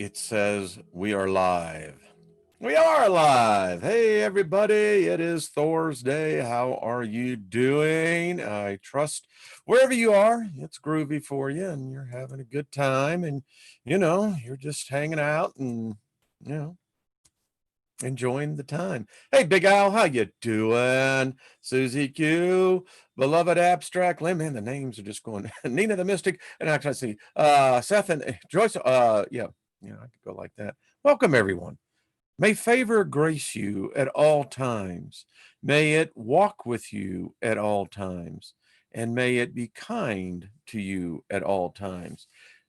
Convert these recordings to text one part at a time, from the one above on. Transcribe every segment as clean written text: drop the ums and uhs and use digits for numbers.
It says we are live. We are live. Hey, everybody. It is Thursday. How are you doing? I trust wherever you are, it's groovy for you and you're having a good time and, you're just hanging out and, you know, enjoying the time. Hey, Big Al, how you doing? Susie Q, beloved Abstract Lim, man, the names are just going. Nina the Mystic, and actually, I see Seth and Joyce. Yeah, I could go like that. Welcome, everyone. May favor grace you at all times. May it walk with you at all times, and may it be kind to you at all times.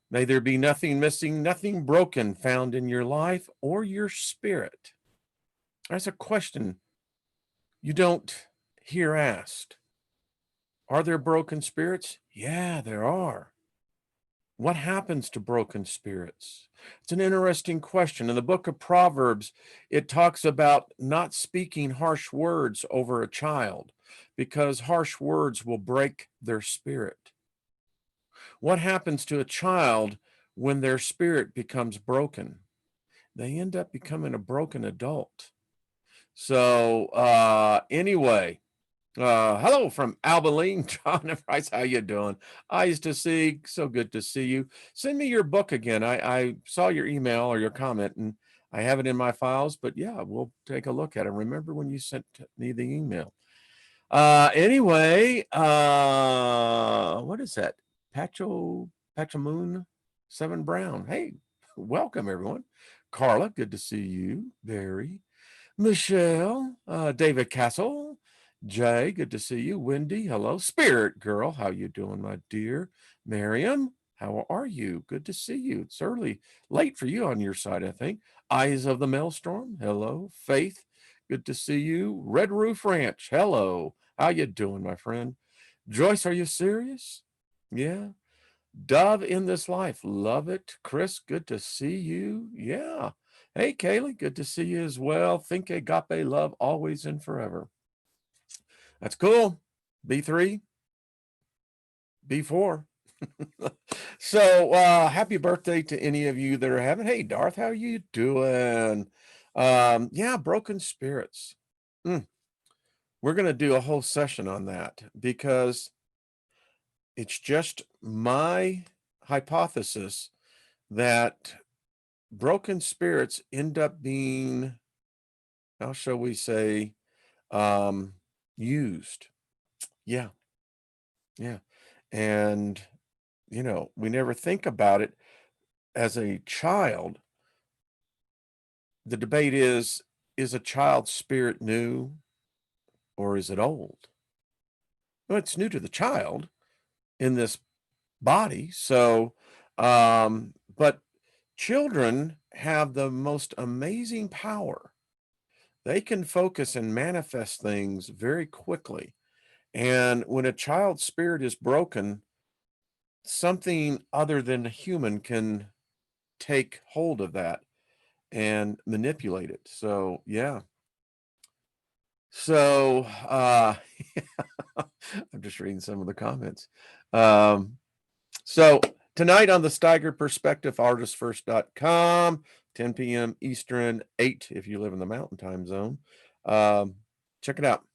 May there be nothing missing, nothing broken found in your life or your spirit. That's a question you don't hear asked. Are there broken spirits? Yeah, there are. What happens to broken spirits? It's an interesting question. In the book of Proverbs, it talks about not speaking harsh words over a child because harsh words will break their spirit. What happens to a child when their spirit becomes broken? They end up becoming a broken adult. So anyway, hello from Albaline, John and Bryce. How you doing? Eyes to see, so good to see you. Send me your book again. I saw your email or your comment, and I have it in my files. But yeah, we'll take a look at it. Remember when you sent me the email? Anyway, what is that? Patchamoon 7 Brown. Hey, welcome everyone. Carla, good to see you. Barry. Michelle, David Castle, Jay, good to see you. Wendy, hello. Spirit Girl, how you doing, my dear? Miriam, how are you? Good to see you. It's early, late for you on your side, I think. Eyes of the Maelstrom, hello. Faith, good to see you. Red Roof Ranch, hello. How you doing, my friend? Joyce, are you serious? Yeah. Dove in this life, love it. Chris, good to see you. Yeah. Hey, Kaylee, good to see you as well. Think agape love always and forever. That's cool. B3, B4. So happy birthday to any of you that are having. Hey, Darth, how you doing? Yeah, broken spirits. We're going to do a whole session on that because it's just my hypothesis that broken spirits end up being, how shall we say, used. Yeah. Yeah. And, we never think about it as a child. The debate is a child's spirit new or is it old? Well, it's new to the child in this body. So, but children have the most amazing power. They can focus and manifest things very quickly. And when a child's spirit is broken, something other than a human can take hold of that and manipulate it. So, yeah. So, I'm just reading some of the comments. So tonight on the Steiger Perspective, artistfirst.com, 10 p.m. Eastern, 8 if you live in the Mountain Time Zone. Check it out.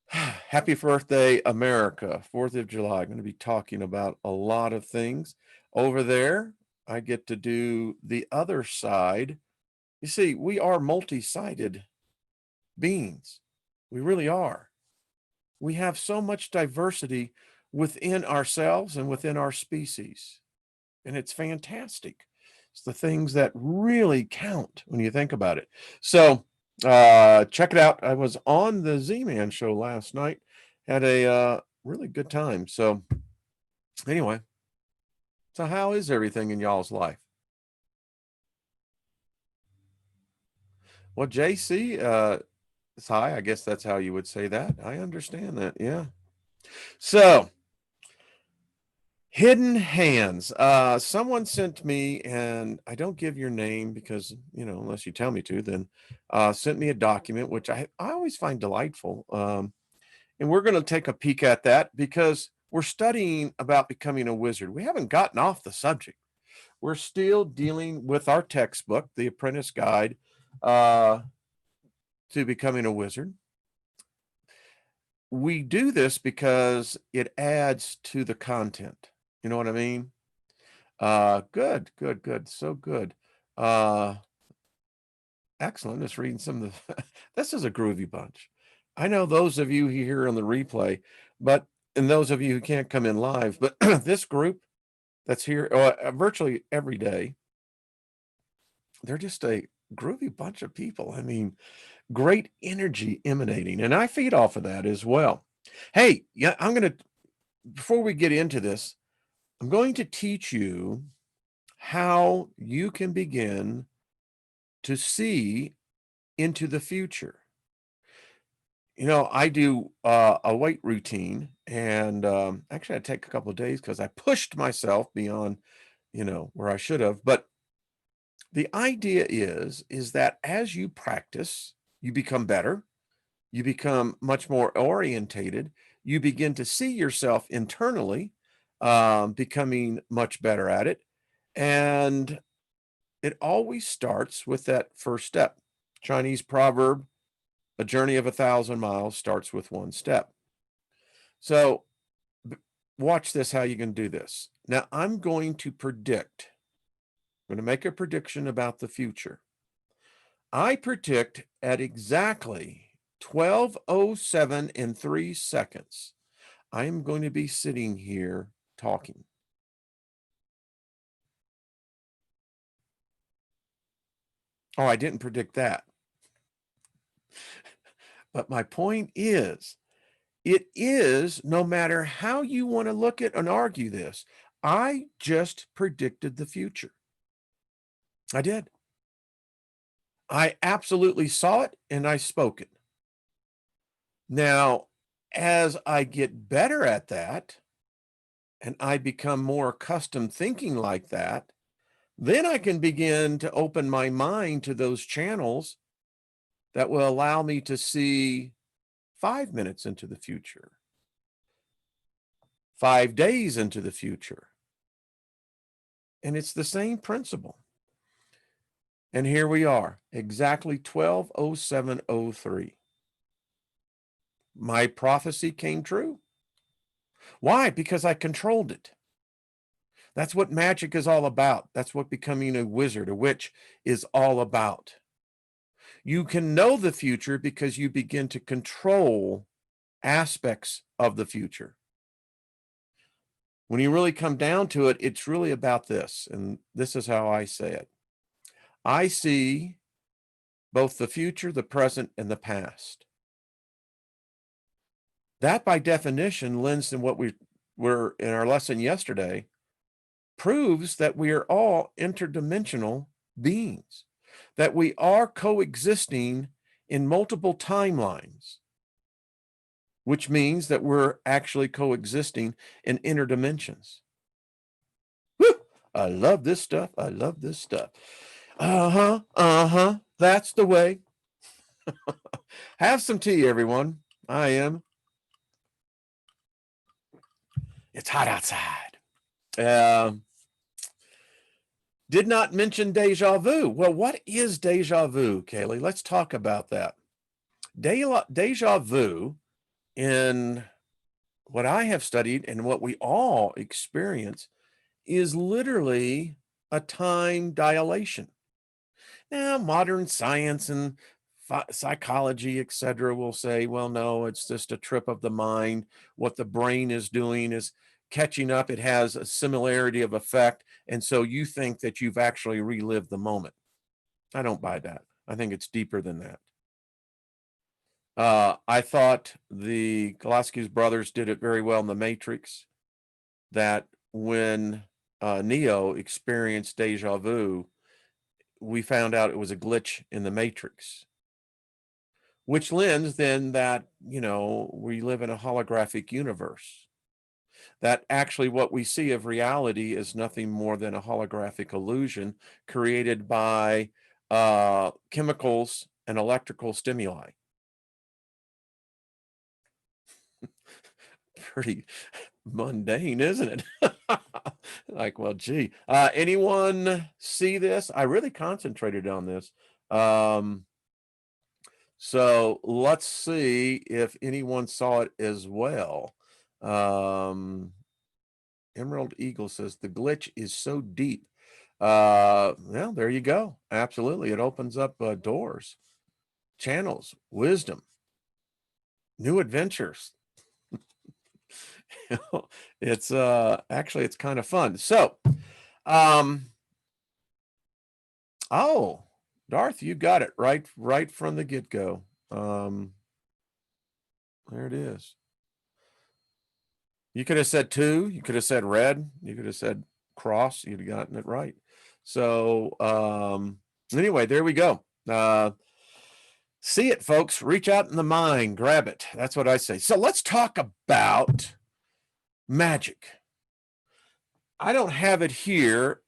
Happy birthday, America, 4th of July. I'm going to be talking about a lot of things. Over there, I get to do the other side. You see, we are multi-sided beings. We really are. We have so much diversity within ourselves and within our species. And it's fantastic. It's the things that really count when you think about it. So check it out. I was on the Z-Man show last night. Had a really good time. So anyway, so how is everything in y'all's life? Well, JC, hi, I guess that's how you would say that. I understand that. Yeah. So hidden hands. Someone sent me, and I don't give your name because, unless you tell me to, then sent me a document, which I always find delightful. And we're going to take a peek at that because we're studying about becoming a wizard. We haven't gotten off the subject. We're still dealing with our textbook, The Apprentice Guide to Becoming a Wizard. We do this because it adds to the content. You know what I mean? Good, good, good. So good. Excellent. Just reading some of the, this is a groovy bunch. I know those of you here on the replay, and those of you who can't come in live, but this group that's here virtually every day, they're just a groovy bunch of people. I mean, great energy emanating, and I feed off of that as well. Hey, yeah, before we get into this, I'm going to teach you how you can begin to see into the future. You know, I do a weight routine, and actually I take a couple of days because I pushed myself beyond, where I should have. But the idea is that as you practice, you become better, you become much more orientated, you begin to see yourself internally, becoming much better at it. And it always starts with that first step. Chinese proverb, a journey of 1,000 miles starts with one step. So watch this, how you can do this. Now I'm going to make a prediction about the future. I predict at exactly 12:07 and 3 seconds, I am going to be sitting here talking. Oh, I didn't predict that. But my point is, it is, no matter how you want to look at and argue this, I just predicted the future. I did. I absolutely saw it and I spoke it. Now, as I get better at that and I become more accustomed thinking like that, then I can begin to open my mind to those channels that will allow me to see 5 minutes into the future, 5 days into the future. And it's the same principle. And here we are, exactly 12:07:03. My prophecy came true. Why? Because I controlled it. That's what magic is all about. That's what becoming a wizard, a witch, is all about. You can know the future because you begin to control aspects of the future. When you really come down to it, it's really about this, and this is how I say it. I see both the future, the present, and the past. That, by definition, lends in what we were in our lesson yesterday, proves that we are all interdimensional beings, that we are coexisting in multiple timelines, which means that we're actually coexisting in interdimensions. Whew! I love this stuff. I love this stuff. That's the way. Have some tea, everyone. I am. It's hot outside. Did not mention deja vu. Well, what is deja vu, Kaylee? Let's talk about that. Deja vu, in what I have studied and what we all experience, is literally a time dilation. Now, modern science and psychology, etc., will say, well, no, it's just a trip of the mind. What the brain is doing is catching up. It has a similarity of effect. And so you think that you've actually relived the moment. I don't buy that. I think it's deeper than that. I thought the Glasgow brothers did it very well in The Matrix, that when Neo experienced deja vu, we found out it was a glitch in the Matrix, which lends then that, we live in a holographic universe, that actually what we see of reality is nothing more than a holographic illusion created by chemicals and electrical stimuli. Pretty mundane, isn't it? Like, well, gee, anyone see this? I really concentrated on this. So let's see if anyone saw it as well. Emerald Eagle says the glitch is so deep. Well, there you go. Absolutely. It opens up doors, channels, wisdom, new adventures. It's actually it's kind of fun. So, oh, Darth, you got it right from the get-go. There it is. You could have said 2, you could have said red, you could have said cross, you'd have gotten it right. So anyway, there we go. See it, folks. Reach out in the mind, grab it. That's what I say. So let's talk about Magick. I don't have it here.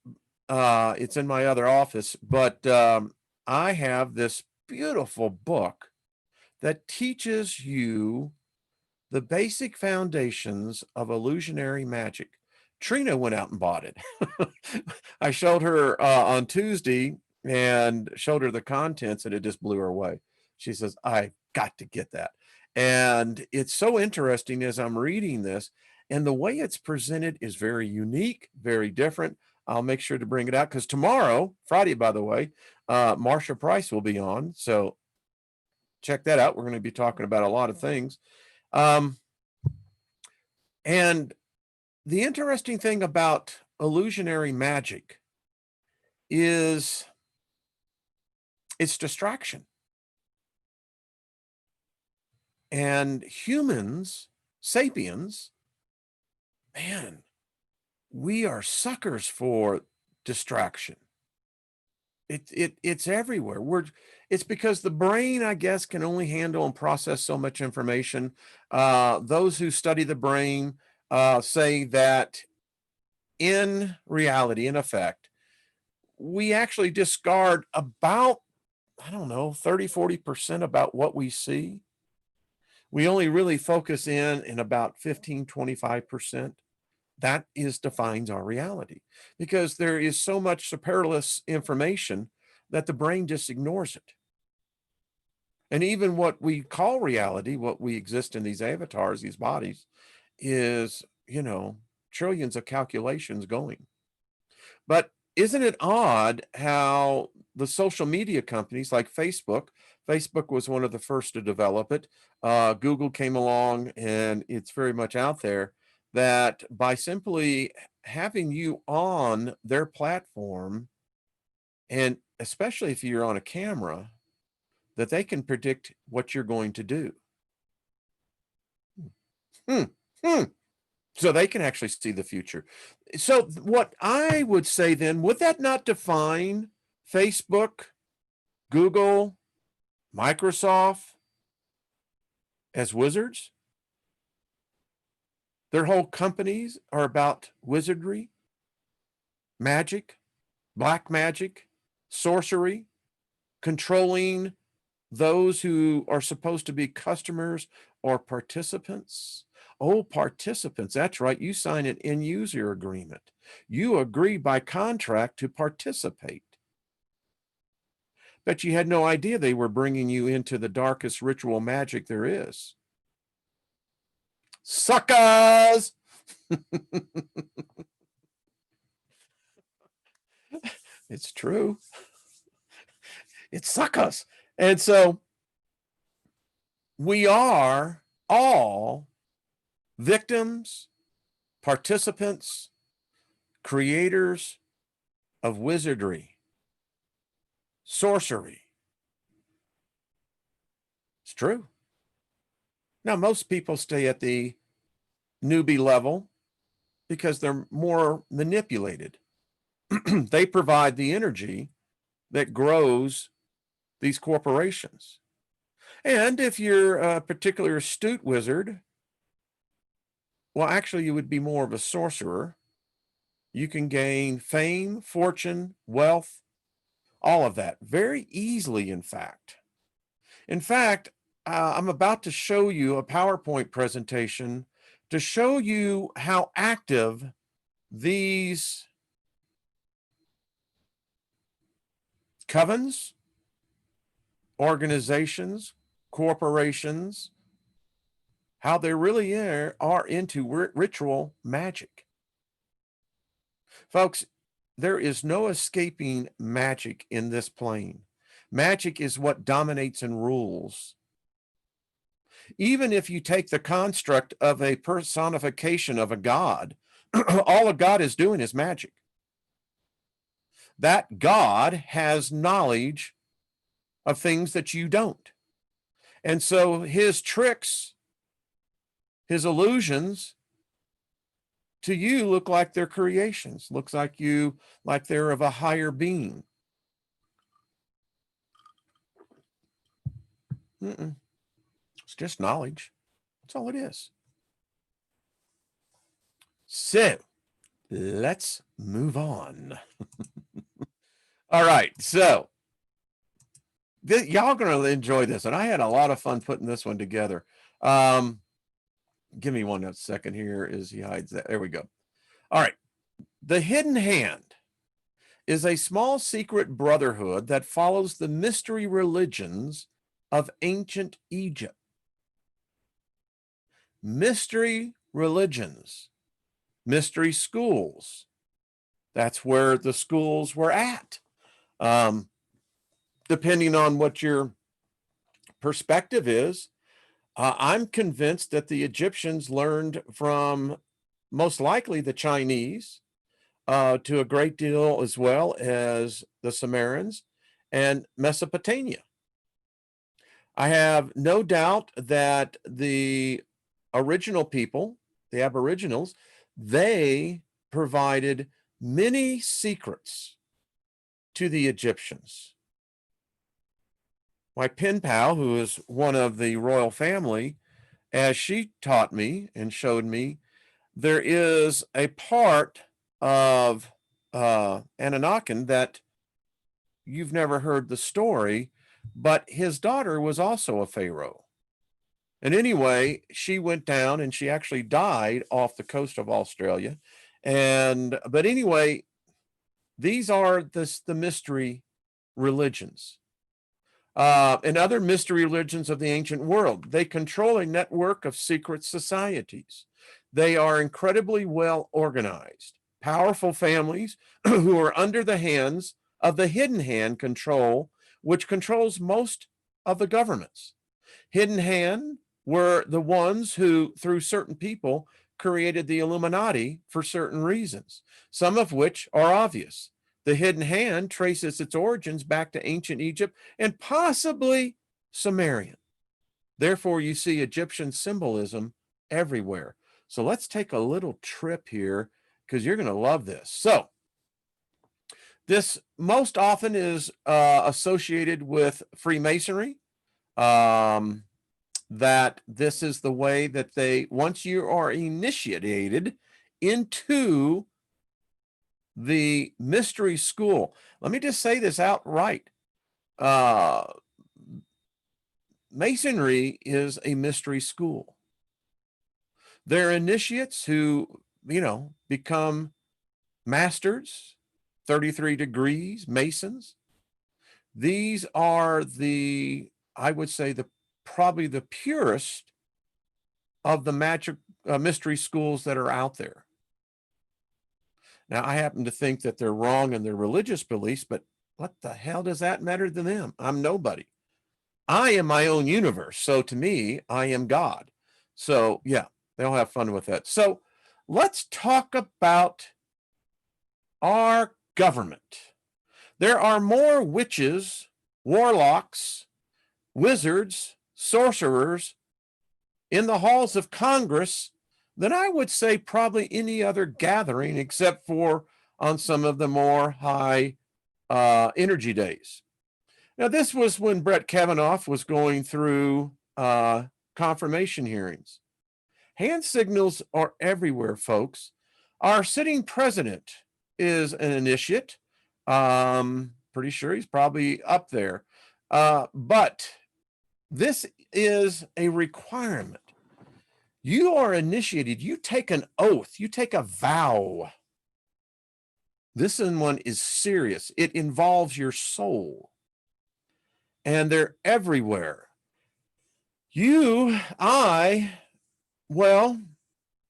It's in my other office, but I have this beautiful book that teaches you the basic foundations of illusionary magic. Trina went out and bought it. I showed her on Tuesday and showed her the contents, and it just blew her away. She says, I got to get that. And it's so interesting as I'm reading this, and the way it's presented is very unique, very different. I'll make sure to bring it out because tomorrow, Friday, by the way, Marsha Price will be on. So check that out. We're going to be talking about a lot of things. And the interesting thing about illusionary magic is it's distraction. And humans, sapiens, man, we are suckers for distraction. It's everywhere. It's because the brain, I guess, can only handle and process so much information. Those who study the brain say that in reality, in effect, we actually discard about, I don't know, 30–40% about what we see. We only really focus in about 15–25%. That defines our reality because there is so much superfluous information that the brain just ignores it. And even what we call reality, what we exist in these avatars, these bodies, is, trillions of calculations going. But isn't it odd how the social media companies like Facebook was one of the first to develop it. Google came along and it's very much out there that by simply having you on their platform, and especially if you're on a camera, that they can predict what you're going to do. So they can actually see the future. So what I would say then, would that not define Facebook, Google, Microsoft as wizards? Their whole companies are about wizardry, magic, black magic, sorcery, controlling those who are supposed to be customers or participants. Oh, participants, that's right. You sign an end user agreement. You agree by contract to participate. Bet you had no idea they were bringing you into the darkest ritual magic there is. Suckers! It's true. It's suckers. And so we are all victims, participants, creators of wizardry, sorcery. It's true. Now, most people stay at the newbie level because they're more manipulated. They provide the energy that grows these corporations. And if you're a particular astute wizard, well, actually, you would be more of a sorcerer. You can gain fame, fortune, wealth, all of that very easily, in fact. I'm about to show you a PowerPoint presentation to show you how active these covens, organizations, corporations, how they really are into ritual magic. Folks, there is no escaping magic in this plane. Magic is what dominates and rules. Even if you take the construct of a personification of a god, all a god is doing is magic. That god has knowledge of things that you don't. And so his tricks, his illusions to you look like they're creations, looks like they're of a higher being. It's just knowledge. That's all it is. So let's move on. All right. So y'all going to enjoy this. And I had a lot of fun putting this one together. Give me 1 second here as he hides that. There we go. All right. The Hidden Hand is a small secret brotherhood that follows the mystery religions of ancient Egypt. Mystery religions, mystery schools. That's where the schools were at. Depending on what your perspective is, I'm convinced that the Egyptians learned from most likely the Chinese, to a great deal, as well as the Sumerians and Mesopotamia. I have no doubt that the original people, the Aboriginals, they provided many secrets to the Egyptians. My pen pal, who is one of the royal family, as she taught me and showed me, there is a part of Anunnaki that you've never heard the story, but his daughter was also a pharaoh. And anyway, she went down and she actually died off the coast of Australia. But anyway, these are the mystery religions. And other mystery religions of the ancient world. They control a network of secret societies. They are incredibly well organized, powerful families who are under the hands of the hidden hand control, which controls most of the governments. Hidden hand were the ones who, through certain people, created the Illuminati for certain reasons, some of which are obvious. The hidden hand traces its origins back to ancient Egypt and possibly Sumerian. Therefore, you see Egyptian symbolism everywhere. So let's take a little trip here because you're going to love this. So this most often is associated with Freemasonry. That this is the way that once you are initiated into the mystery school. Let me just say this outright. Masonry is a mystery school. They're initiates who, become masters, 33 degrees, Masons. These are I would say, probably the purest of the magic mystery schools that are out there. Now, I happen to think that they're wrong in their religious beliefs, but what the hell does that matter to them? I'm nobody. I am my own universe. So to me, I am God. So yeah, they'll have fun with that. So let's talk about our government. There are more witches, warlocks, wizards, sorcerers in the halls of Congress than I would say probably any other gathering, except for on some of the more high energy days. Now, this was when Brett Kavanaugh was going through confirmation hearings. Hand signals are everywhere, folks. Our sitting president is an initiate. Pretty sure he's probably up there. But this is a requirement. You are initiated. You take an oath. You take a vow. This one is serious. It involves your soul. And they're everywhere. Well,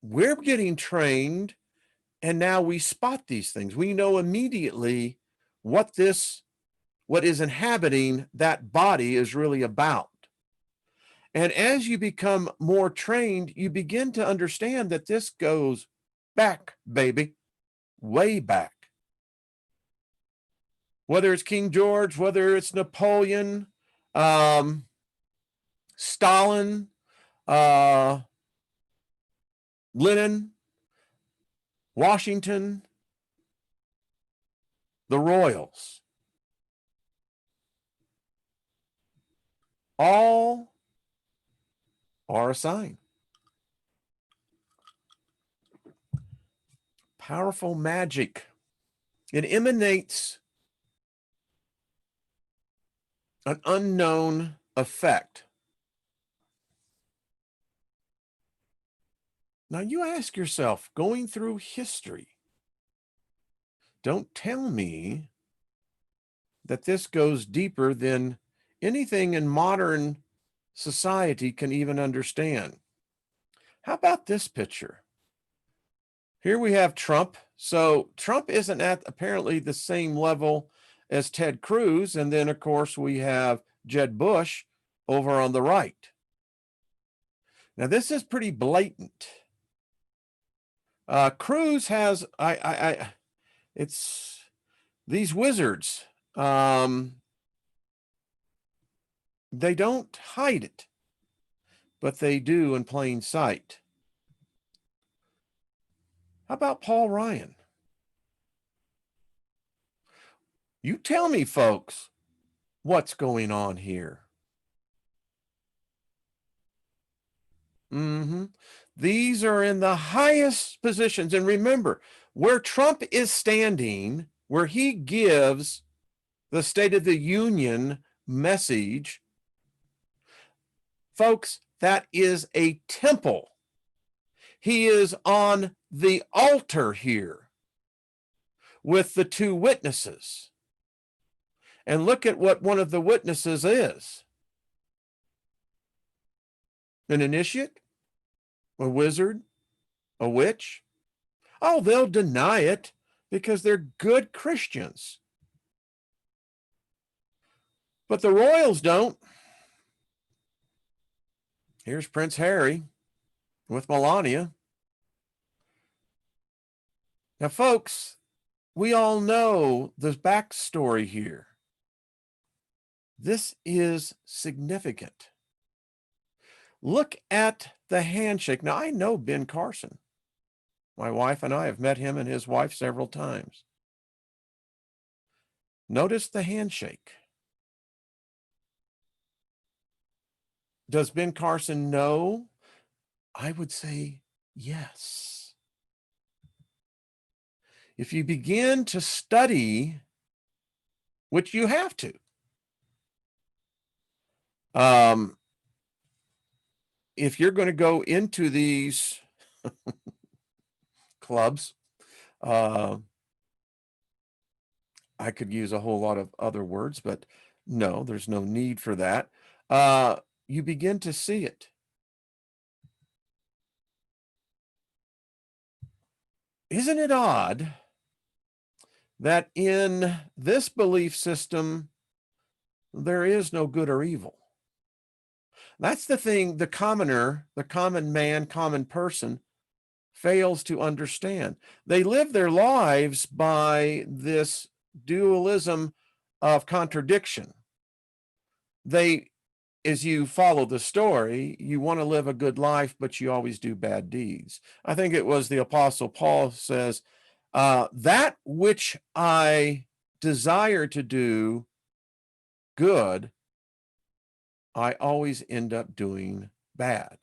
we're getting trained, and now we spot these things. We know immediately what is inhabiting that body is really about. And as you become more trained, you begin to understand that this goes back, baby, way back. Whether it's King George, whether it's Napoleon, Stalin, Lenin, Washington, the royals, all are a sign. Powerful magic. It emanates an unknown effect. Now you ask yourself, going through history, don't tell me that this goes deeper than anything in modern society can even understand. How about this picture? Here we have Trump. So Trump isn't at apparently the same level as Ted Cruz. And then, of course, we have Jeb Bush over on the right. Now, this is pretty blatant. Cruz has, it's these wizards. They don't hide it, but they do in plain sight. How about Paul Ryan? You tell me, folks, what's going on here? These are in the highest positions. And remember, where Trump is standing, where he gives the State of the Union message, folks, that is a temple. He is on the altar here with the two witnesses. And look at what one of the witnesses is. An initiate, a wizard, a witch. Oh, they'll deny it because they're good Christians. But the royals don't. Here's Prince Harry with Melania. Now, folks, we all know the backstory here. This is significant. Look at the handshake. Now, I know Ben Carson. My wife and I have met him and his wife several times. Notice the handshake. Does Ben Carson know? I would say yes. If you begin to study, which you have to, if you're going to go into these clubs, I could use a whole lot of other words, but no, there's no need for that. You begin to see it. Isn't it odd that in this belief system, there is no good or evil? That's the thing the commoner, the common man, common person fails to understand. They live their lives by this dualism of contradiction. As you follow the story, you want to live a good life, but you always do bad deeds. I think it was the Apostle Paul says, that which I desire to do good, I always end up doing bad.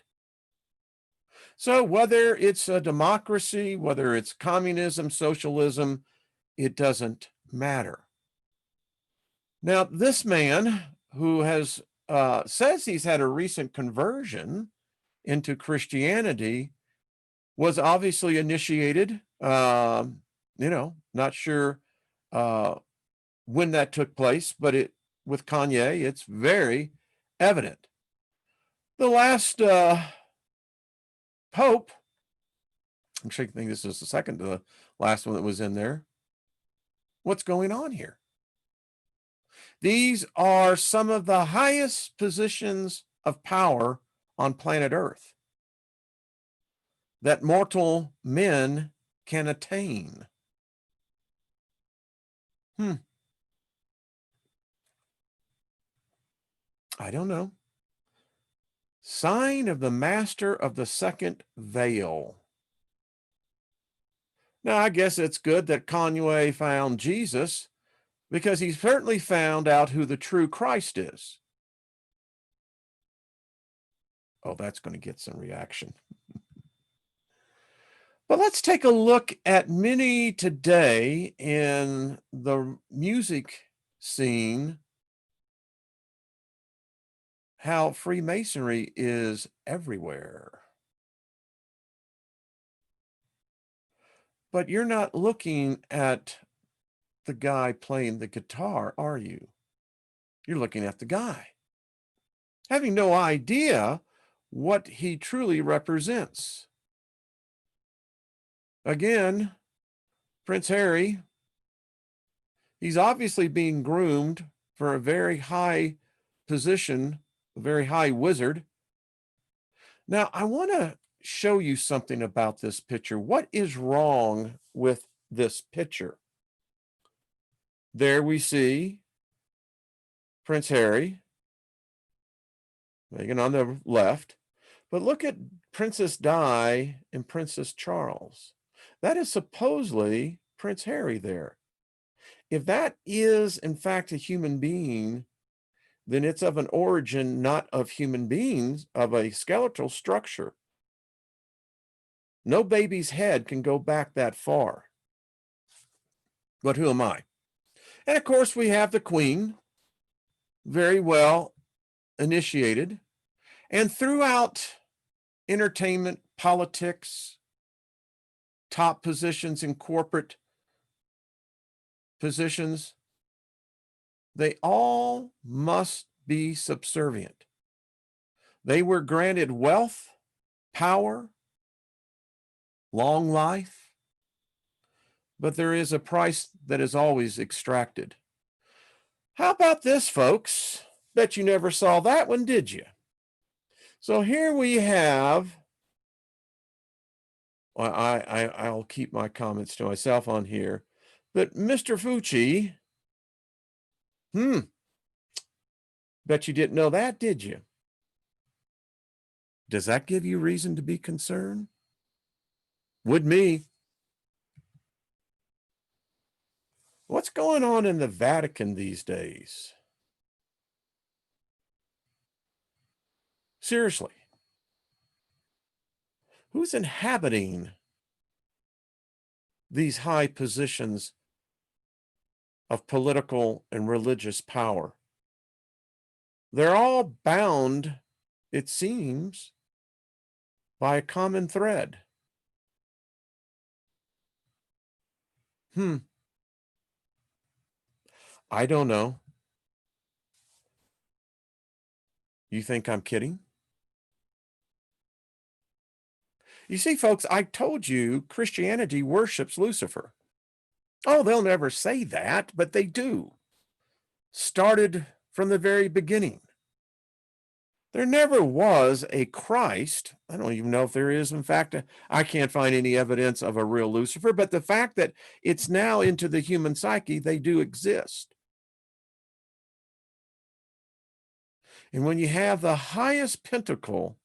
So whether it's a democracy, whether it's communism, socialism, it doesn't matter. Now, this man who has says he's had a recent conversion, into Christianity was obviously initiated. Not sure when that took place, but with Kanye, it's very evident. The last Pope, I'm sure I think this is the second to the last one that was in there. What's going on here? These are some of the highest positions of power on planet Earth that mortal men can attain. I don't know. Sign of the master of the second veil. Now, I guess it's good that Kanye found Jesus, because he certainly found out who the true Christ is. Oh, that's going to get some reaction. But let's take a look at many today in the music scene, how Freemasonry is everywhere. But you're not looking at the guy playing the guitar, are you? You're looking at the guy, having no idea what he truly represents. Again, Prince Harry, he's obviously being groomed for a very high position, a very high wizard. Now, I want to show you something about this picture. What is wrong with this picture? There we see Prince Harry, Meghan on the left, but look at Princess Di and Princess Charles. That is supposedly Prince Harry there. If that is, in fact, a human being, then it's of an origin not of human beings, of a skeletal structure. No baby's head can go back that far. But who am I? And of course, we have the Queen, very well initiated. And throughout entertainment, politics, top positions in corporate positions, they all must be subservient. They were granted wealth, power, long life, but there is a price that is always extracted. How about this, folks? Bet you never saw that one, did you? So here we have, well, I'll keep my comments to myself on here, but Mr. Fucci, bet you didn't know that, did you? Does that give you reason to be concerned? Would me. What's going on in the Vatican these days? Seriously. Who's inhabiting these high positions of political and religious power? They're all bound, it seems, by a common thread. I don't know. You think I'm kidding? You see, folks, I told you Christianity worships Lucifer. Oh, they'll never say that, but they do. Started from the very beginning. There never was a Christ. I don't even know if there is. In fact, I can't find any evidence of a real Lucifer, but the fact that it's now into the human psyche, they do exist. And when you have the highest pentacle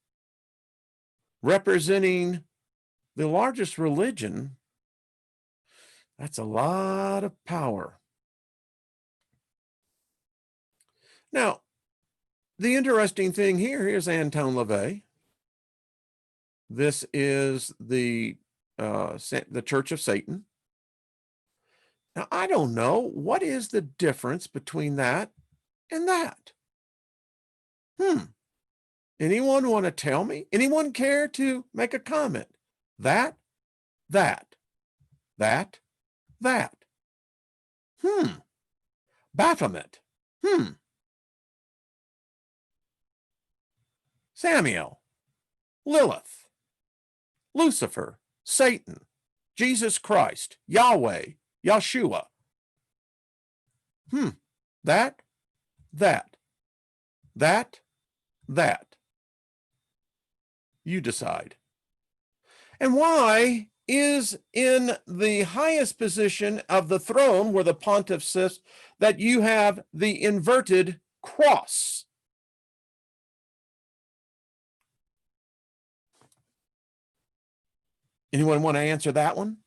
representing the largest religion, that's a lot of power. Now, the interesting thing here is Anton LaVey. This is the Church of Satan. Now, I don't know. What is the difference between that and that? Anyone want to tell me? Anyone care to make a comment? That. Baphomet. Samuel. Lilith. Lucifer. Satan. Jesus Christ. Yahweh. Yeshua. That. You decide. And why is in the highest position of the throne where the pontiff sits that you have the inverted cross? Anyone want to answer that one?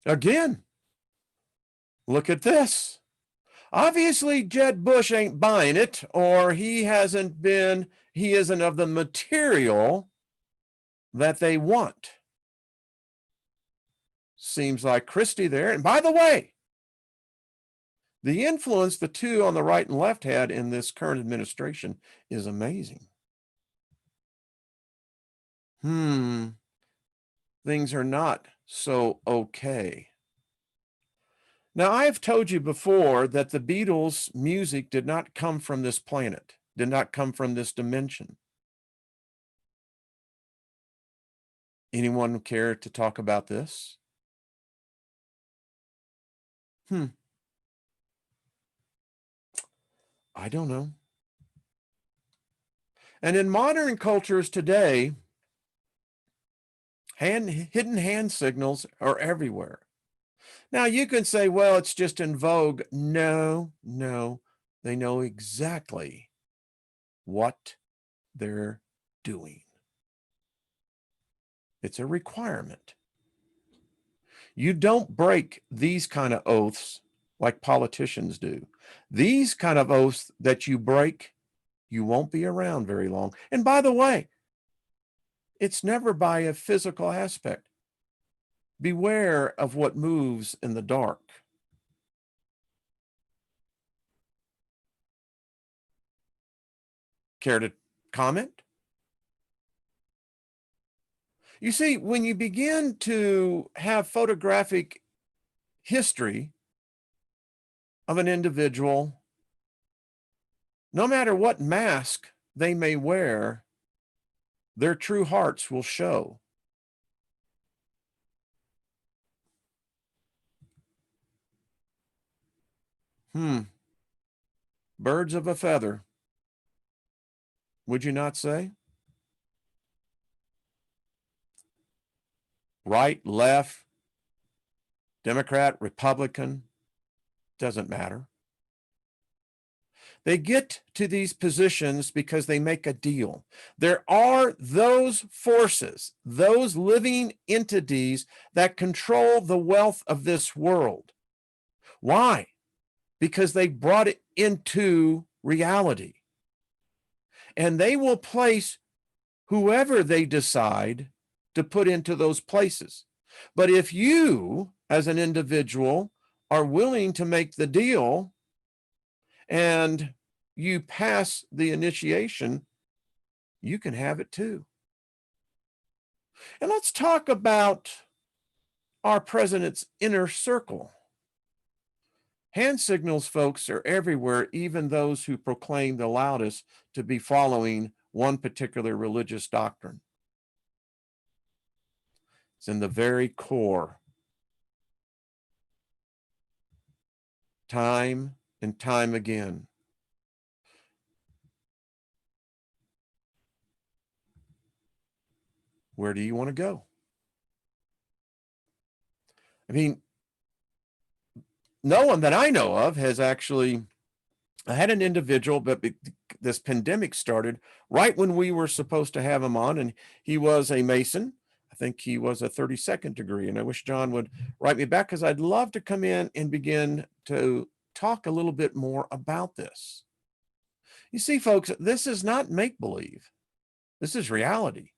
Again, look at this. Obviously, Jeb Bush ain't buying it, or he isn't of the material that they want. Seems like Christie there. And by the way, the influence the two on the right and left had in this current administration is amazing. Things are not so okay. Now, I've told you before that the Beatles' music did not come from this planet, did not come from this dimension. Anyone care to talk about this? I don't know. And in modern cultures today, hidden hand signals are everywhere. Now, you can say, well, it's just in vogue. No, they know exactly what they're doing. It's a requirement. You don't break these kind of oaths like politicians do. These kind of oaths that you break, you won't be around very long. And by the way, it's never by a physical aspect. Beware of what moves in the dark. Care to comment? You see, when you begin to have photographic history of an individual, no matter what mask they may wear, their true hearts will show. Birds of a feather. Would you not say? Right, left, Democrat, Republican, doesn't matter. They get to these positions because they make a deal. There are those forces, those living entities that control the wealth of this world. Why? Because they brought it into reality. And they will place whoever they decide to put into those places. But if you, as an individual, are willing to make the deal and you pass the initiation, you can have it too. And let's talk about our president's inner circle. Hand signals, folks, are everywhere, even those who proclaim the loudest to be following one particular religious doctrine. It's in the very core. Time and time again. Where do you want to go? I mean, no one that I know of has actually had an individual, but this pandemic started right when we were supposed to have him on, and he was a Mason. I think he was a 32nd degree, and I wish John would write me back because I'd love to come in and begin to talk a little bit more about this. You see, folks, this is not make-believe. This is reality.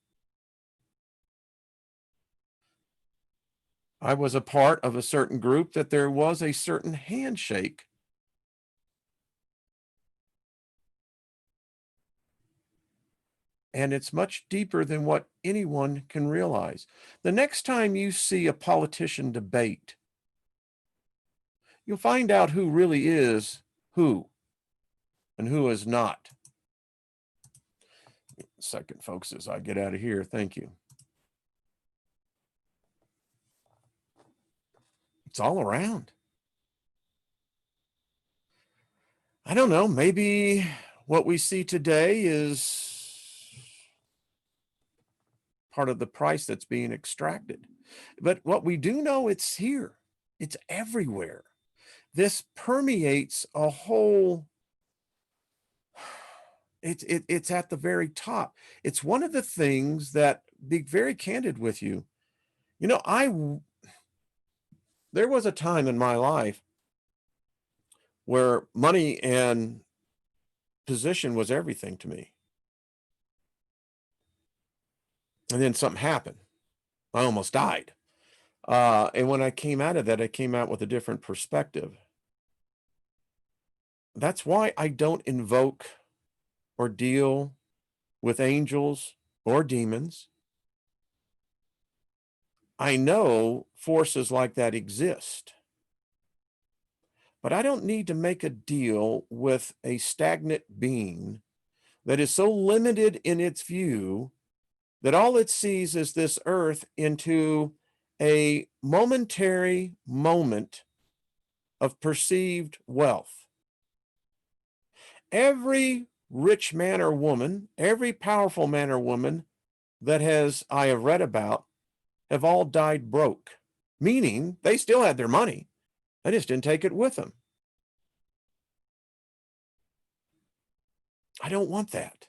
I was a part of a certain group that there was a certain handshake. And it's much deeper than what anyone can realize. The next time you see a politician debate, you'll find out who really is who and who is not. Second, folks, as I get out of here, thank you. It's all around. I don't know, maybe what we see today is part of the price that's being extracted. But what we do know, it's here. It's everywhere. This permeates a whole, it's at the very top. It's one of the things that, be very candid with you, you know, there was a time in my life where money and position was everything to me. And then something happened. I almost died. And when I came out of that, I came out with a different perspective. That's why I don't invoke or deal with angels or demons. I know forces like that exist, but I don't need to make a deal with a stagnant being that is so limited in its view that all it sees is this earth into a momentary moment of perceived wealth. Every rich man or woman, every powerful man or woman that I have read about have all died broke, meaning they still had their money. They just didn't take it with them. I don't want that.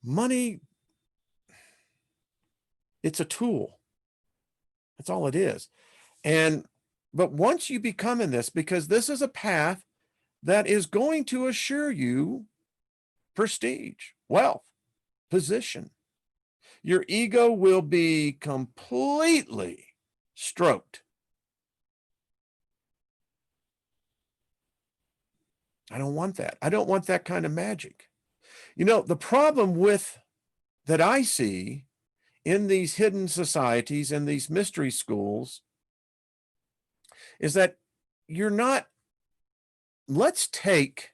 Money, it's a tool. That's all it is. But once you become in this, because this is a path that is going to assure you prestige, wealth, position, your ego will be completely stroked. I don't want that. I don't want that kind of magic. You know, the problem that I see in these hidden societies and these mystery schools is that let's take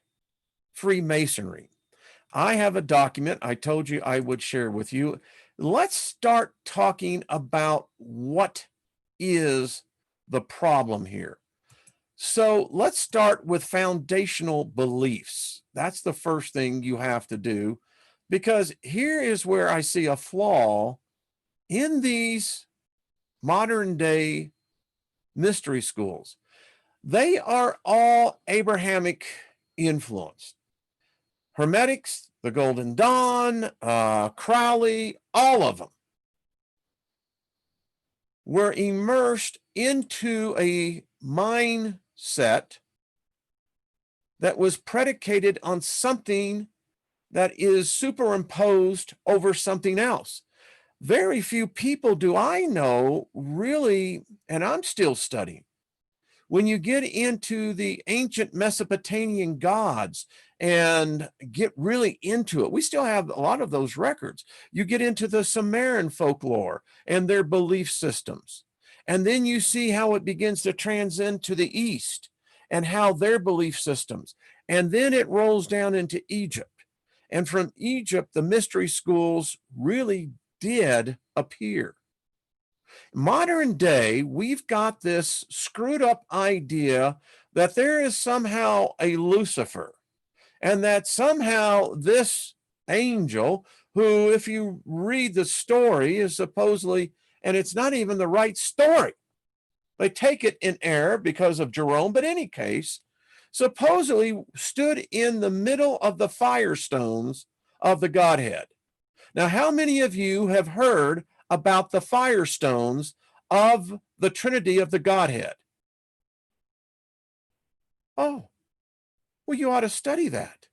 Freemasonry. I have a document I told you I would share with you. Let's start talking about what is the problem here. So let's start with foundational beliefs. That's the first thing you have to do, because here is where I see a flaw in these modern day mystery schools. They are all Abrahamic influenced. Hermetics, the Golden Dawn, Crowley, all of them were immersed into a mindset that was predicated on something that is superimposed over something else. Very few people do I know really, and I'm still studying, when you get into the ancient Mesopotamian gods and get really into it, we still have a lot of those records. You get into the Sumerian folklore and their belief systems. And then you see how it begins to transcend to the East and how their belief systems. And then it rolls down into Egypt. And from Egypt, the mystery schools really did appear. Modern day, we've got this screwed up idea that there is somehow a Lucifer, and that somehow this angel, who, if you read the story, is supposedly, and it's not even the right story. They take it in error because of Jerome, but in any case, supposedly stood in the middle of the firestones of the Godhead. Now, how many of you have heard about the firestones of the Trinity of the Godhead? Oh, well, you ought to study that.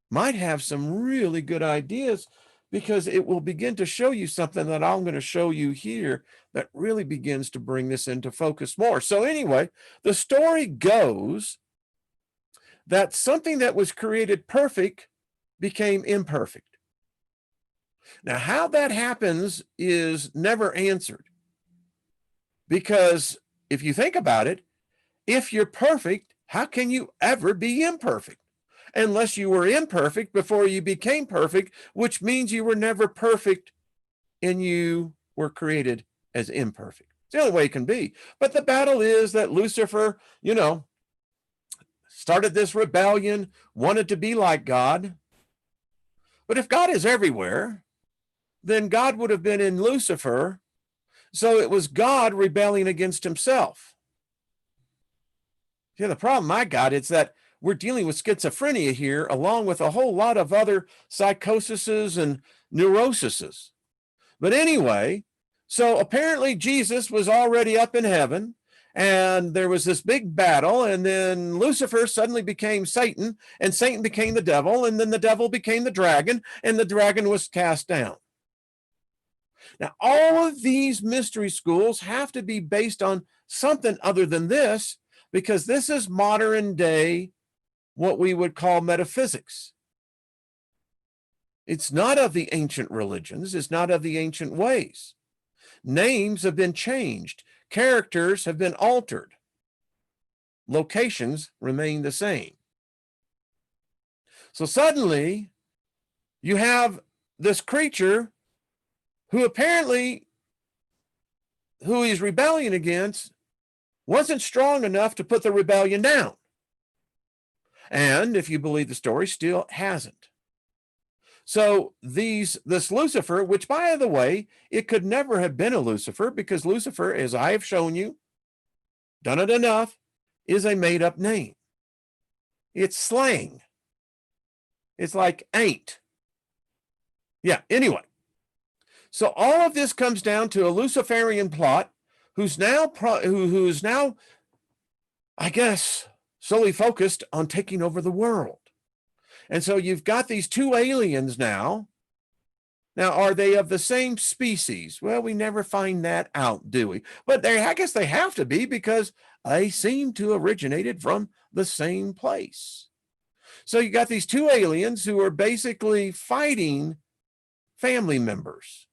Might have some really good ideas because it will begin to show you something that I'm going to show you here that really begins to bring this into focus more. So anyway, the story goes that something that was created perfect became imperfect. Now, how that happens is never answered, because if you think about it, if you're perfect, how can you ever be imperfect? Unless you were imperfect before you became perfect, which means you were never perfect and you were created as imperfect. It's the only way it can be. But the battle is that Lucifer, started this rebellion, wanted to be like God. But if God is everywhere, then God would have been in Lucifer. So it was God rebelling against himself. Yeah, the problem I got is that we're dealing with schizophrenia here, along with a whole lot of other psychoses and neuroses. But anyway, so apparently Jesus was already up in heaven, and there was this big battle, and then Lucifer suddenly became Satan, and Satan became the devil, and then the devil became the dragon, and the dragon was cast down. Now, all of these mystery schools have to be based on something other than this, because this is modern day, what we would call metaphysics. It's not of the ancient religions. It's not of the ancient ways. Names have been changed. Characters have been altered. Locations remain the same. So suddenly you have this creature who he's rebelling against wasn't strong enough to put the rebellion down. And if you believe the story, still hasn't. So this Lucifer, which by the way, it could never have been a Lucifer, because Lucifer, as I have shown you, done it enough, is a made-up name. It's slang. It's like ain't. Yeah, anyway. So all of this comes down to a Luciferian plot who's now, I guess, solely focused on taking over the world. And so you've got these two aliens now. Now, are they of the same species? Well, we never find that out, do we? But I guess they have to be, because they seem to have originated from the same place. So you got these two aliens who are basically fighting family members.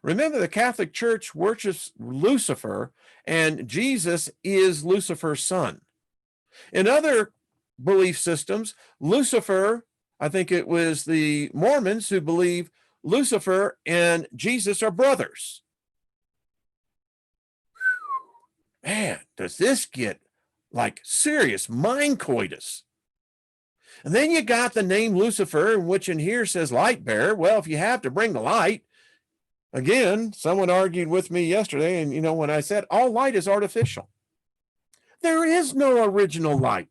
Remember, the Catholic Church worships Lucifer, and Jesus is Lucifer's son. In other belief systems, Lucifer, I think it was the Mormons who believe Lucifer and Jesus are brothers. Man, does this get like serious mind coitus? And then you got the name Lucifer, which in here says light bearer. Well, if you have to bring the light, again, someone argued with me yesterday, and when I said all light is artificial, there is no original light.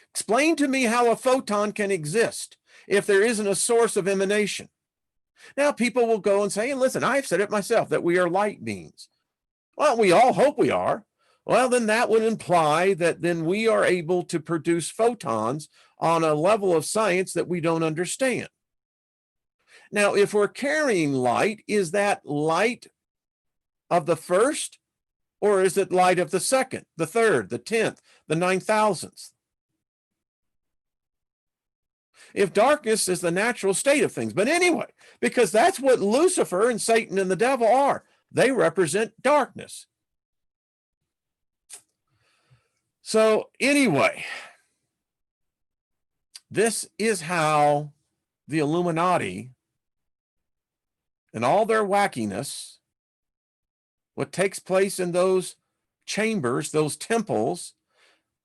Explain to me how a photon can exist if there isn't a source of emanation. Now, people will go and say, and listen, I've said it myself, that we are light beings. Well, we all hope we are. Well, then that would imply that then we are able to produce photons on a level of science that we don't understand. Now, if we're carrying light, is that light of the first, or is it light of the second, the third, the 10th, the 9,000th? If darkness is the natural state of things. But anyway, because that's what Lucifer and Satan and the devil are. They represent darkness. So anyway, this is how the Illuminati and all their wackiness, what takes place in those chambers, those temples,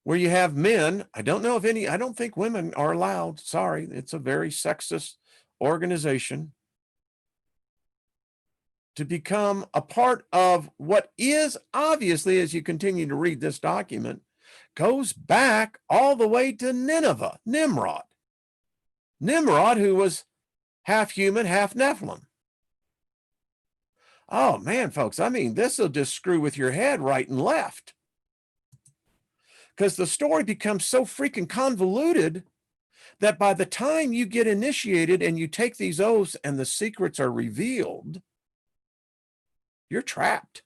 where you have men. I don't think women are allowed. Sorry, it's a very sexist organization. To become a part of what is obviously, as you continue to read this document, goes back all the way to Nineveh, Nimrod. Nimrod, who was half human, half Nephilim. Oh man, folks, this will just screw with your head right and left. Because the story becomes so freaking convoluted that by the time you get initiated and you take these oaths and the secrets are revealed, you're trapped.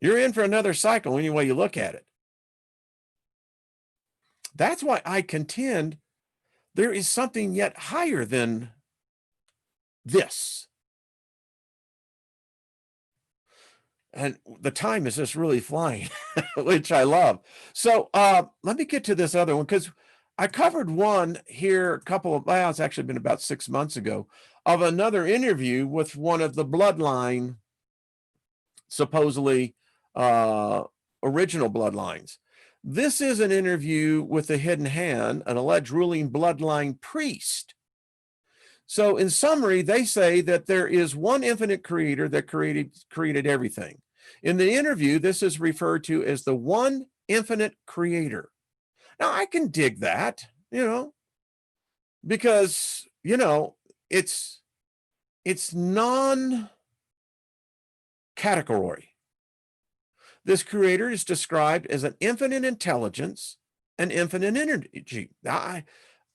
You're in for another cycle any way you look at it. That's why I contend there is something yet higher than this. And the time is just really flying, which I love. So let me get to this other one, because I covered one here a couple of, well, it's actually been about 6 months ago, of another interview with one of the bloodline, supposedly original bloodlines. This is an interview with the hidden hand, an alleged ruling bloodline priest. So in summary, they say that there is one infinite creator that created everything. In the interview, this is referred to as the one infinite creator. Now, I can dig that, because, it's non-category. This creator is described as an infinite intelligence and infinite energy. Now,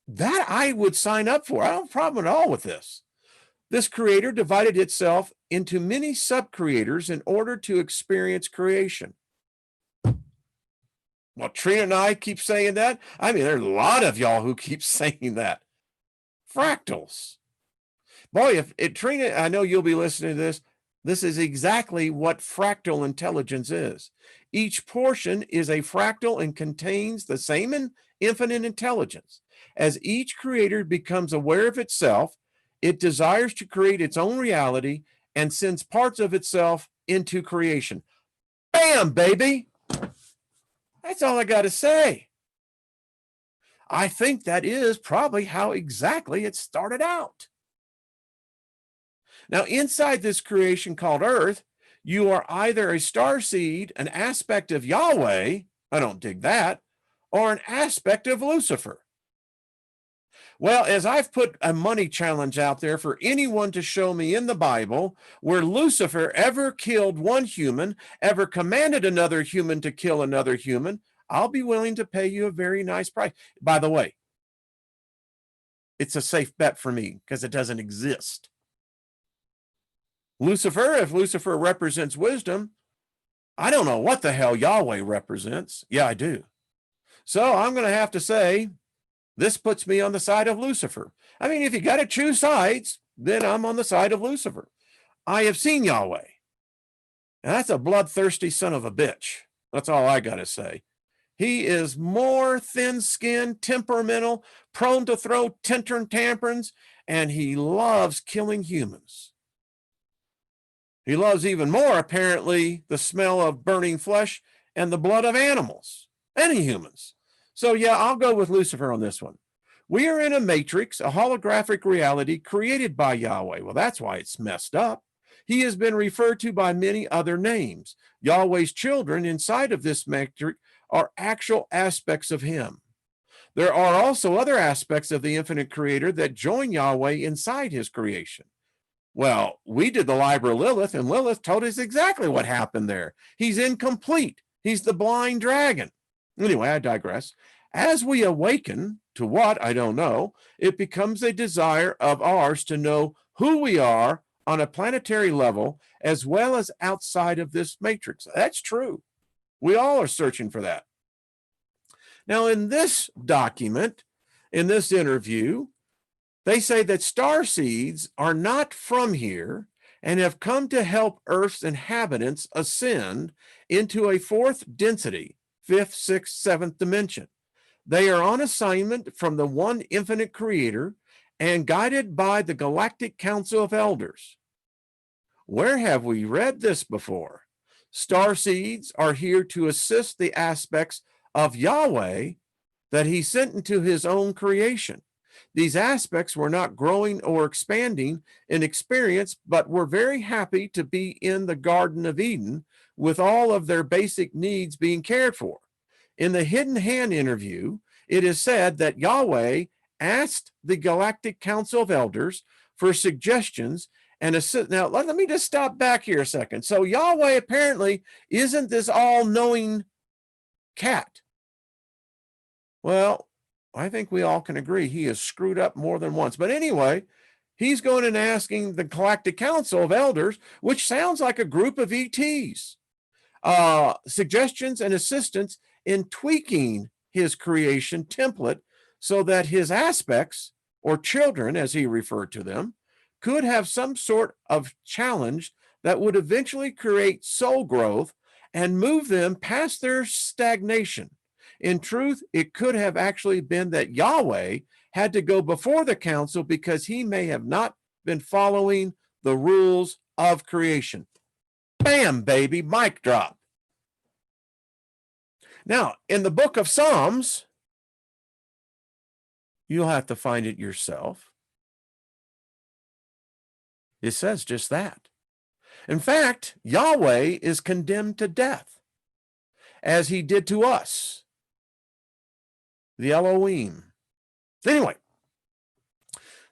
that I would sign up for. I don't have a problem at all with this. This creator divided itself into many sub-creators in order to experience creation. Well, Trina and I keep saying that. I mean, there's a lot of y'all who keep saying that. Fractals. Boy, Trina, I know you'll be listening to this. This is exactly what fractal intelligence is. Each portion is a fractal and contains the same infinite intelligence. As each creator becomes aware of itself, it desires to create its own reality and sends parts of itself into creation. Bam, baby! That's all I got to say. I think that is probably how exactly it started out. Now, inside this creation called Earth, you are either a starseed, an aspect of Yahweh, I don't dig that, or an aspect of Lucifer. Well, as I've put a money challenge out there for anyone to show me in the Bible where Lucifer ever killed one human, ever commanded another human to kill another human, I'll be willing to pay you a very nice price. By the way, it's a safe bet for me because it doesn't exist. Lucifer, if Lucifer represents wisdom, I don't know what the hell Yahweh represents. Yeah, I do. So I'm going to have to say, this puts me on the side of Lucifer. I mean, if you got to choose sides, then I'm on the side of Lucifer. I have seen Yahweh. And that's a bloodthirsty son of a bitch. That's all I got to say. He is more thin-skinned, temperamental, prone to throw tantrums, and he loves killing humans. He loves even more, apparently, the smell of burning flesh and the blood of animals, any humans. So yeah, I'll go with Lucifer on this one. We are in a matrix, a holographic reality created by Yahweh. Well, that's why it's messed up. He has been referred to by many other names. Yahweh's children inside of this matrix are actual aspects of him. There are also other aspects of the infinite creator that join Yahweh inside his creation. Well, we did the Liber Lilith, and Lilith told us exactly what happened there. He's incomplete. He's the blind dragon. Anyway, I digress. As we awaken to what, I don't know, it becomes a desire of ours to know who we are on a planetary level as well as outside of this matrix. That's true. We all are searching for that. Now, in this document, in this interview, they say that starseeds are not from here and have come to help Earth's inhabitants ascend into a fourth density, fifth, sixth, seventh dimension. They are on assignment from the one infinite creator and guided by the Galactic Council of Elders. Where have we read this before? Starseeds are here to assist the aspects of Yahweh that he sent into his own creation. These aspects were not growing or expanding in experience, but were very happy to be in the Garden of Eden with all of their basic needs being cared for. In the Hidden Hand interview, it is said that Yahweh asked the Galactic Council of Elders for suggestions and assist. Now, let me just stop back here a second. So Yahweh apparently isn't this all-knowing cat. Well, I think we all can agree he has screwed up more than once. But anyway, he's going and asking the Galactic Council of Elders, which sounds like a group of ETs, suggestions and assistance in tweaking his creation template so that his aspects, or children as he referred to them, could have some sort of challenge that would eventually create soul growth and move them past their stagnation. In truth, it could have actually been that Yahweh had to go before the council because he may have not been following the rules of creation. Bam, baby, mic drop. Now, in the book of Psalms, you'll have to find it yourself. It says just that. In fact, Yahweh is condemned to death, as he did to us, the Elohim. Anyway,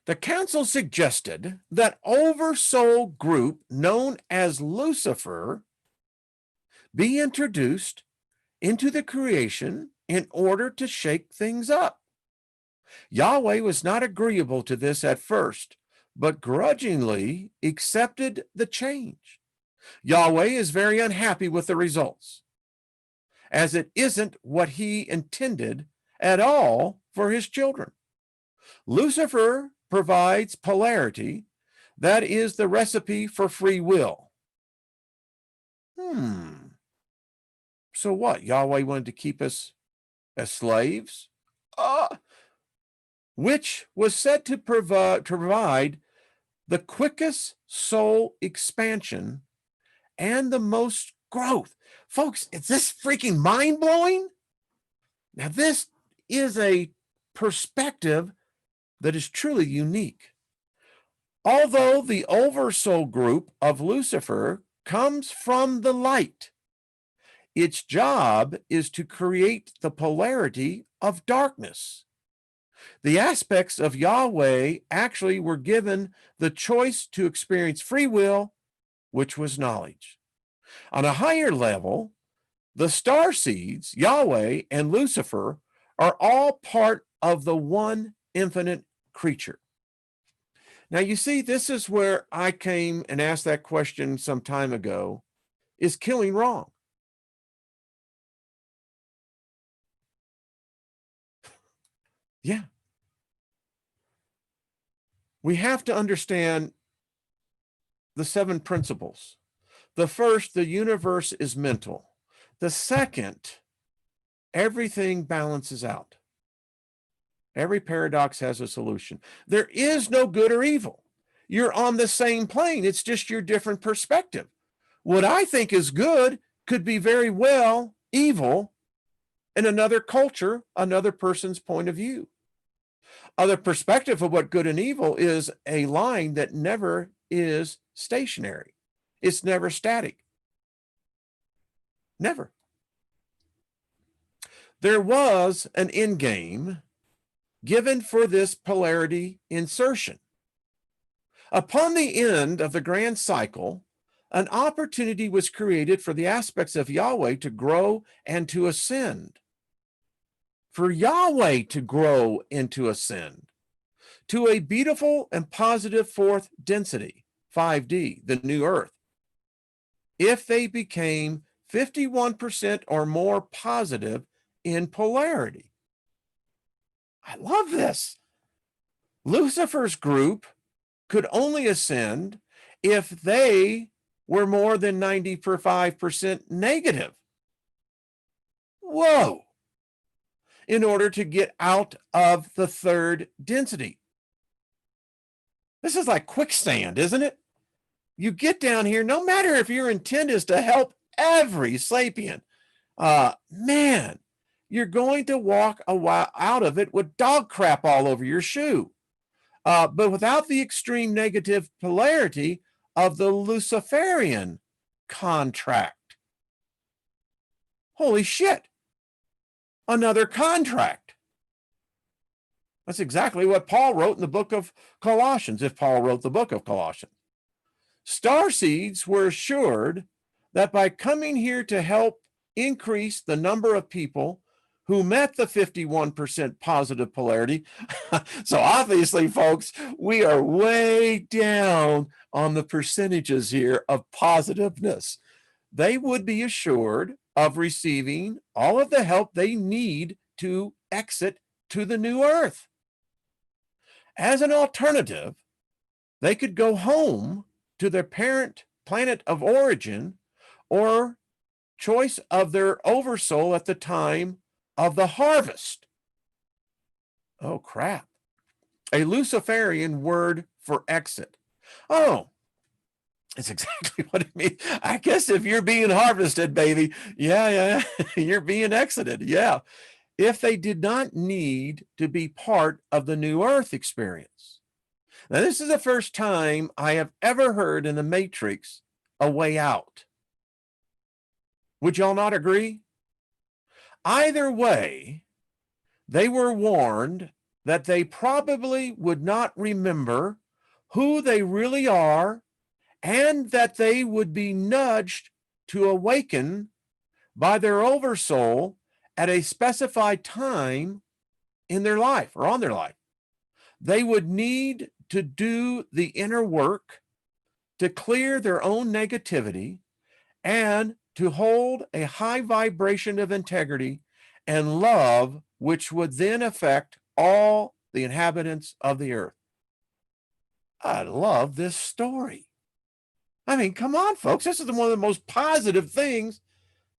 the council suggested that oversoul group known as Lucifer be introduced into the creation in order to shake things up. Yahweh was not agreeable to this at first, but grudgingly accepted the change. Yahweh is very unhappy with the results, as it isn't what he intended at all for his children. Lucifer provides polarity. That is the recipe for free will. So what? Yahweh wanted to keep us as slaves? Which was said to provide the quickest soul expansion and the most growth. Folks, is this freaking mind-blowing? Now, this is a perspective that is truly unique. Although the oversoul group of Lucifer comes from the light, its job is to create the polarity of darkness. The aspects of Yahweh actually were given the choice to experience free will, which was knowledge. On a higher level, the star seeds, Yahweh and Lucifer, are all part of the one infinite creature. Now, you see, this is where I came and asked that question some time ago. Is killing wrong? Yeah. We have to understand the 7 principles. The first, the universe is mental. The second, everything balances out. Every paradox has a solution. There is no good or evil. You're on the same plane. It's just your different perspective. What I think is good could be very well evil in another culture, another person's point of view. Other perspective of what good and evil is a line that never is stationary. It's never static. Never. There was an end game given for this polarity insertion. Upon the end of the grand cycle, an opportunity was created for the aspects of Yahweh to grow and to ascend. For Yahweh to grow and to ascend to a beautiful and positive fourth density, 5D, the new earth, if they became 51% or more positive in polarity. I love this. Lucifer's group could only ascend if they were more than 95% negative. Whoa. In order to get out of the third density. This is like quicksand, isn't it? You get down here, no matter if your intent is to help every sapient, man, you're going to walk a while out of it with dog crap all over your shoe. But without the extreme negative polarity of the Luciferian contract. Holy shit. Another contract. That's exactly what Paul wrote in the book of Colossians, if Paul wrote the book of Colossians. Starseeds were assured that by coming here to help increase the number of people who met the 51% positive polarity. So obviously, folks, we are way down on the percentages here of positiveness. They would be assured of receiving all of the help they need to exit to the new earth. As an alternative, they could go home to their parent planet of origin or choice of their oversoul at the time of the harvest. Oh, crap. A Luciferian word for exit. Oh, it's exactly what it means. I guess if you're being harvested, baby, yeah, you're being exited. Yeah. If they did not need to be part of the new earth experience. Now, this is the first time I have ever heard in the Matrix a way out. Would y'all not agree? Either way, they were warned that they probably would not remember who they really are and that they would be nudged to awaken by their oversoul at a specified time in their life or on their life. They would need to do the inner work to clear their own negativity and to hold a high vibration of integrity and love, which would then affect all the inhabitants of the earth. I love this story. I mean, come on, folks. This is one of the most positive things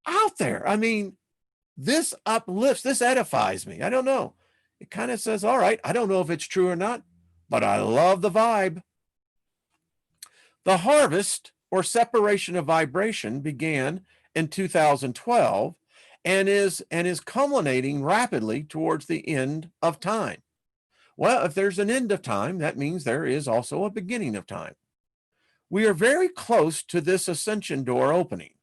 out there. I mean, this uplifts, this edifies me. I don't know. It kind of says, all right, I don't know if it's true or not, but I love the vibe. The harvest or separation of vibration began in 2012 and is culminating rapidly towards the end of time. Well, if there's an end of time, that means there is also a beginning of time. We are very close to this ascension door opening.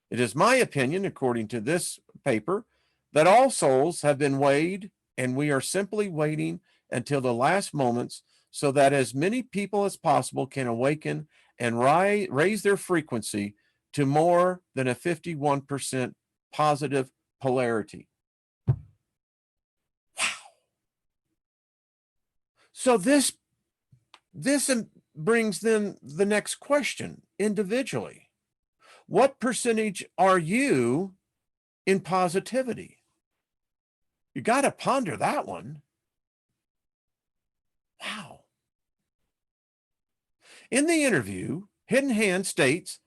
It is my opinion, according to this paper, that all souls have been weighed, and we are simply waiting until the last moments so that as many people as possible can awaken and raise their frequency to more than a 51% positive polarity. Wow. So this brings then the next question individually. What percentage are you in positivity? You got to ponder that one. Wow. In the interview, Hidden Hand states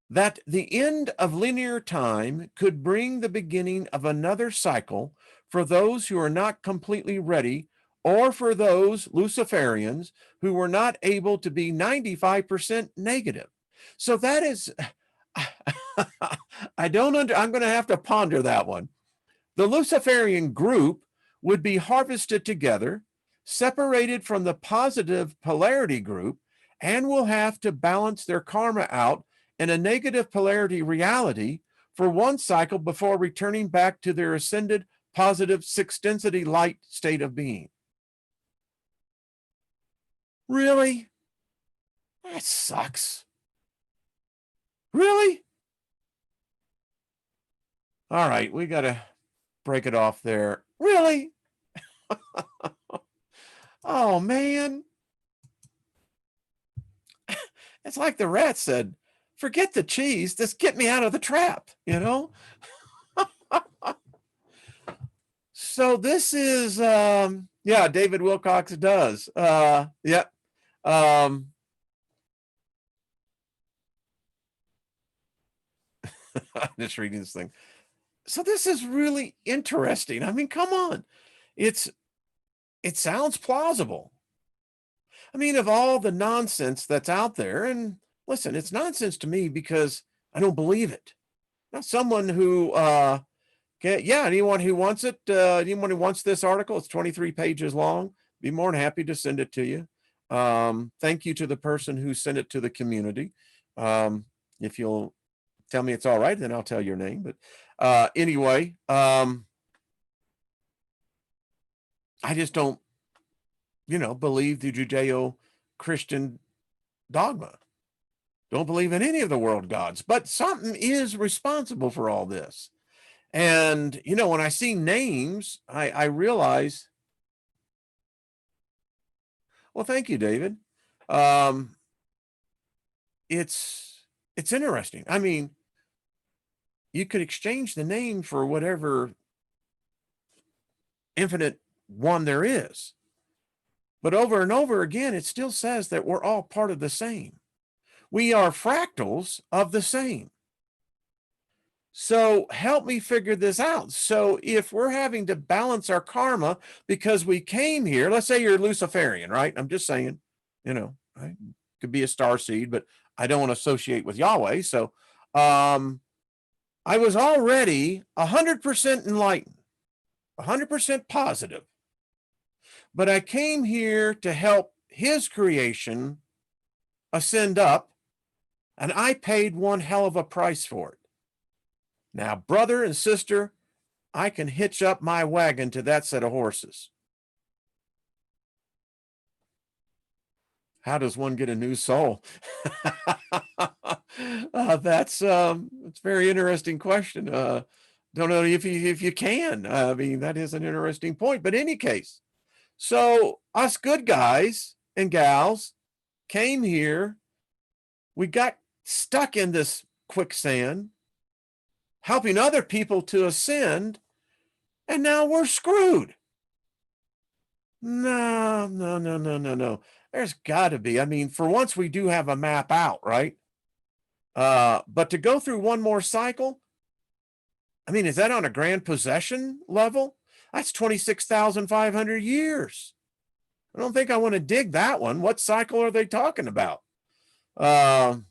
that the end of linear time could bring the beginning of another cycle for those who are not completely ready, or for those Luciferians who were not able to be 95% negative. So that is, I'm going to have to ponder that one. The Luciferian group would be harvested together, separated from the positive polarity group, and will have to balance their karma out in a negative polarity reality for one cycle before returning back to their ascended positive sixth density light state of being. Really? That sucks. Really? All right, we got to break it off there. Really? Oh, man. It's like the rat said, forget the cheese, just get me out of the trap, you know? So this is, yeah, David Wilcox does. Yeah. Just reading this thing. So this is really interesting. I mean, come on. It sounds plausible. I mean, of all the nonsense that's out there, and listen, it's nonsense to me because I don't believe it. Not someone who, yeah, anyone who wants it, anyone who wants this article, it's 23 pages long, be more than happy to send it to you. Thank you to the person who sent it to the community. If you'll tell me it's all right, then I'll tell your name. But anyway, I just don't, believe the Judeo-Christian dogma. Don't believe in any of the world gods, but something is responsible for all this. And, you know, when I see names, I realize, well, thank you, David. Um, it's interesting. I mean, you could exchange the name for whatever infinite one there is. But over and over again, it still says that we're all part of the same. We are fractals of the same. So help me figure this out. So if we're having to balance our karma because we came here, let's say you're Luciferian, right? I'm just saying, you know, I could be a star seed, but I don't want to associate with Yahweh. So I was already 100% enlightened, 100% positive, but I came here to help his creation ascend up, and I paid one hell of a price for it. Now, brother and sister, I can hitch up my wagon to that set of horses. How does one get a new soul? That's a very interesting question. Don't know if you can. I mean, that is an interesting point. But in any case, so us good guys and gals came here. We got stuck in this quicksand, helping other people to ascend, and now we're screwed. No. There's got to be. I mean, for once we do have a map out, right? But to go through one more cycle, I mean, is that on a grand possession level? That's 26,500 years. I don't think I want to dig that one. What cycle are they talking about? Yeah.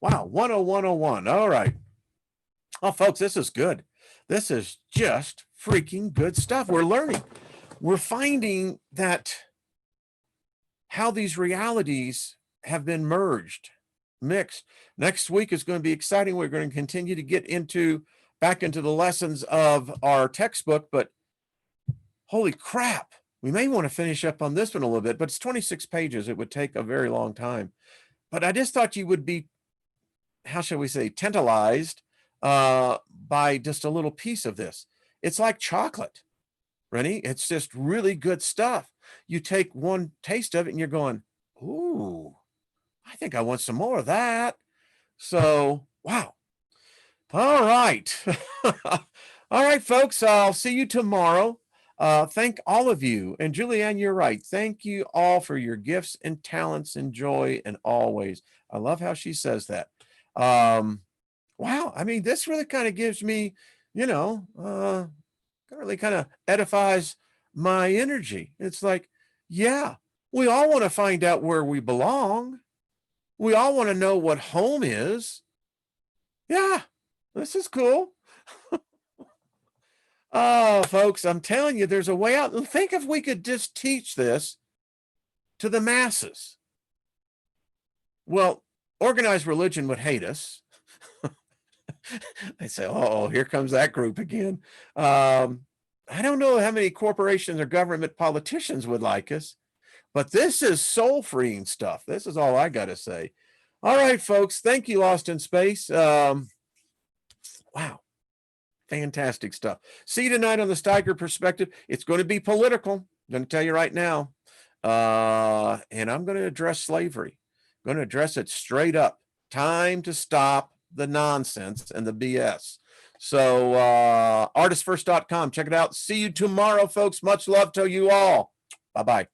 Wow, 10101. All right. Oh, folks, this is good. This is just freaking good stuff. We're learning. We're finding that how these realities have been merged, mixed. Next week is going to be exciting. We're going to continue to get back into the lessons of our textbook, but holy crap, we may want to finish up on this one a little bit, but it's 26 pages. It would take a very long time. But I just thought you would be, how shall we say, tantalized by just a little piece of this. It's like chocolate, Rennie. It's just really good stuff. You take one taste of it and you're going, ooh, I think I want some more of that. So, wow. All right. All right, folks, I'll see you tomorrow. Thank all of you. And Julianne, you're right. Thank you all for your gifts and talents and joy and always. I love how she says that. Wow. I mean, this really kind of gives me, really kind of edifies my energy. It's like, yeah, we all want to find out where we belong. We all want to know what home is. Yeah, this is cool. Oh, folks, I'm telling you, there's a way out. Think if we could just teach this to the masses. Well, organized religion would hate us. They say, oh, here comes that group again. I don't know how many corporations or government politicians would like us, but this is soul-freeing stuff. This is all I got to say. All right, folks, thank you, Lost in Space. Wow. Fantastic stuff. See you tonight on the Steiger Perspective. It's going to be political. I'm going to tell you right now. And I'm going to address slavery. I'm going to address it straight up. Time to stop the nonsense and the BS. So artistfirst.com. Check it out. See you tomorrow, folks. Much love to you all. Bye-bye.